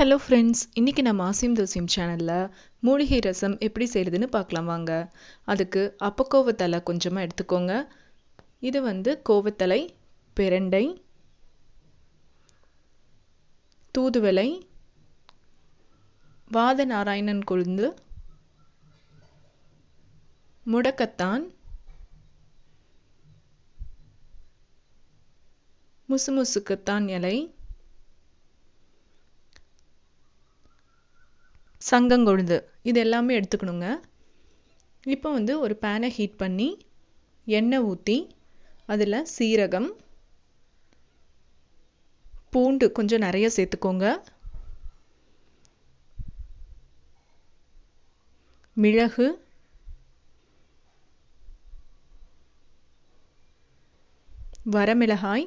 Hello friends, இன்றைக்கி நம்ம ஆசிம் தோசியம் சேனலில் மூலிகை ரசம் எப்படி செய்கிறதுன்னு பார்க்கலாம் வாங்க. அதுக்கு அப்பக்கோவத்தலை கொஞ்சமாக எடுத்துக்கோங்க. இது கோவத்தலை, பிரண்டை, தூதுவளை, வாத நாராயணன் கொழுந்து, முடக்கத்தான், முசுமுசுக்கத்தான் இலை, சங்கங்கொழுந்து, இது எல்லாமே எடுத்துக்கணுங்க. இப்போ ஒரு பேனை ஹீட் பண்ணி எண்ணெய் ஊற்றி அதில் சீரகம், பூண்டு கொஞ்சம் நிறைய சேர்த்துக்கோங்க, மிளகு, வரமிளகாய்,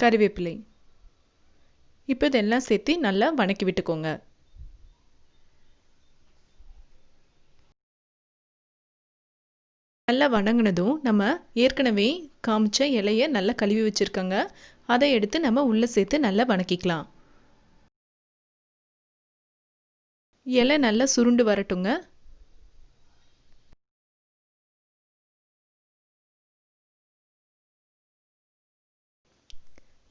கறிவேப்பிலை. இப்போ இதெல்லாம் சேர்த்து நல்லா வணக்கி விட்டுக்கோங்க. நல்லா வணங்கினதும் நம்ம ஏற்கனவே காமிச்ச இலையை நல்லா கழுவி வச்சுருக்கோங்க. அதை எடுத்து நம்ம உள்ளே சேர்த்து நல்லா வணக்கிக்கலாம். இலை நல்லா சுருண்டு வரட்டுங்க.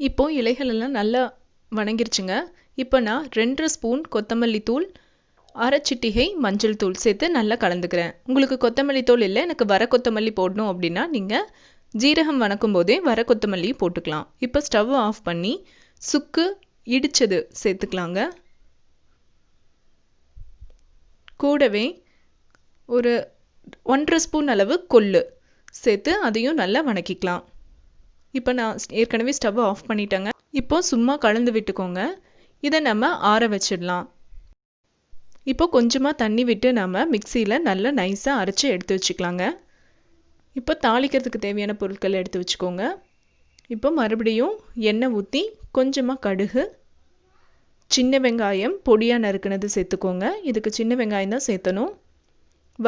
இப்போ இலைகள் எல்லாம் நல்லா வணங்கிருச்சுங்க. இப்போ நான் 2 ஸ்பூன் கொத்தமல்லி தூள், அரை சிட்டிகை மஞ்சள் தூள் சேர்த்து நல்லா கலந்துக்கிறேன். உங்களுக்கு கொத்தமல்லி தூள் இல்லை, எனக்கு வர கொத்தமல்லி போடணும் அப்படின்னா நீங்கள் ஜீரகம் வணக்கும் போதே வர கொத்தமல்லி போட்டுக்கலாம். இப்போ ஸ்டவ் ஆஃப் பண்ணி சுக்கு இடித்தது சேர்த்துக்கலாங்க. கூடவே ஒரு 1.5 ஸ்பூன் அளவு கொள்ளு சேர்த்து அதையும் நல்லா வணக்கிக்கலாம். இப்போ நான் ஏற்கனவே ஸ்டவ் ஆஃப் பண்ணிட்டேங்க. இப்போ சும்மா கலந்து விட்டுக்கோங்க. இதை நம்ம ஆற வச்சிடலாம். இப்போ கொஞ்சமாக தண்ணி விட்டு நம்ம மிக்சியில் நல்லா நைஸாக அரைச்சி எடுத்து வச்சுக்கலாங்க. இப்போ தாளிக்கிறதுக்கு தேவையான பொருட்களை எடுத்து வச்சுக்கோங்க. இப்போ மறுபடியும் எண்ணெய் ஊற்றி கொஞ்சமாக கடுகு, சின்ன வெங்காயம் பொடியாக நறுக்குனது சேர்த்துக்கோங்க. இதுக்கு சின்ன வெங்காயம் தான் சேர்த்தணும்.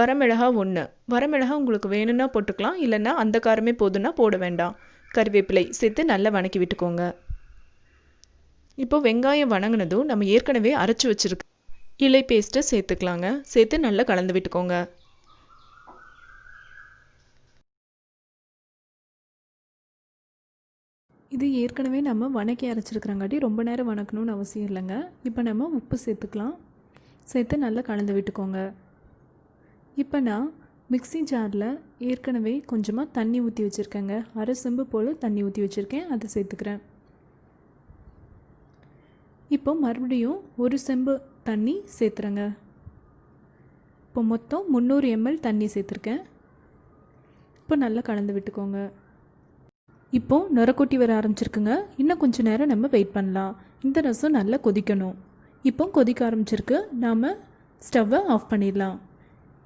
வரமிளகா 1, வரமிளகா உங்களுக்கு வேணும்னா போட்டுக்கலாம், இல்லைன்னா அந்த காரமே போதுன்னா போட வேண்டாம். கறிவேப்பிலை சேர்த்து நல்லா வணக்கி விட்டுக்கோங்க. இப்போ வெங்காயம் வணங்கினதும் நம்ம ஏற்கனவே அரைச்சி வச்சிருக்க இலை பேஸ்ட்டை சேர்த்துக்கலாங்க. சேர்த்து நல்லா கலந்து விட்டுக்கோங்க. இது ஏற்கனவே நம்ம வணக்கி அரைச்சிருக்கிறங்காட்டி ரொம்ப நேரம் வணக்கணும்னு அவசியம் இல்லைங்க. இப்போ நம்ம உப்பு சேர்த்துக்கலாம். சேர்த்து நல்லா கலந்து விட்டுக்கோங்க. இப்போ நான் மிக்ஸி ஜாரில் ஏற்கனவே கொஞ்சமாக தண்ணி ஊற்றி வச்சுருக்கேங்க. அரை செம்பு போல் தண்ணி ஊற்றி வச்சுருக்கேன், அதை சேர்த்துக்கிறேன். இப்போ மறுபடியும் 1 செம்பு தண்ணி சேர்த்துறேங்க. இப்போ மொத்தம் 300 ml தண்ணி சேர்த்துருக்கேன். இப்போ நல்லா கலந்து விட்டுக்கோங்க. இப்போது நுரக்கொட்டி வர ஆரம்பிச்சிருக்குங்க. இன்னும் கொஞ்சம் நேரம் நம்ம வெயிட் பண்ணலாம். இந்த ரசம் நல்லா கொதிக்கணும். இப்போ கொதிக்க ஆரம்பிச்சிருக்கு. நாம் ஸ்டவ்வை ஆஃப் பண்ணிடலாம்.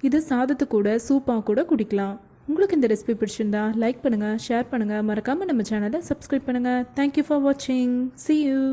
இது சாதத்து கூட சூப்பாக கூட குடிக்கலாம். உங்களுக்கு இந்த ரெசிபி பிடிச்சிருந்தா லைக் பண்ணுங்கள், ஷேர் பண்ணுங்கள், மறக்காமல் நம்ம சேனலை சப்ஸ்கிரைப் பண்ணுங்கள். தேங்க்யூ ஃபார் வாட்சிங். See you.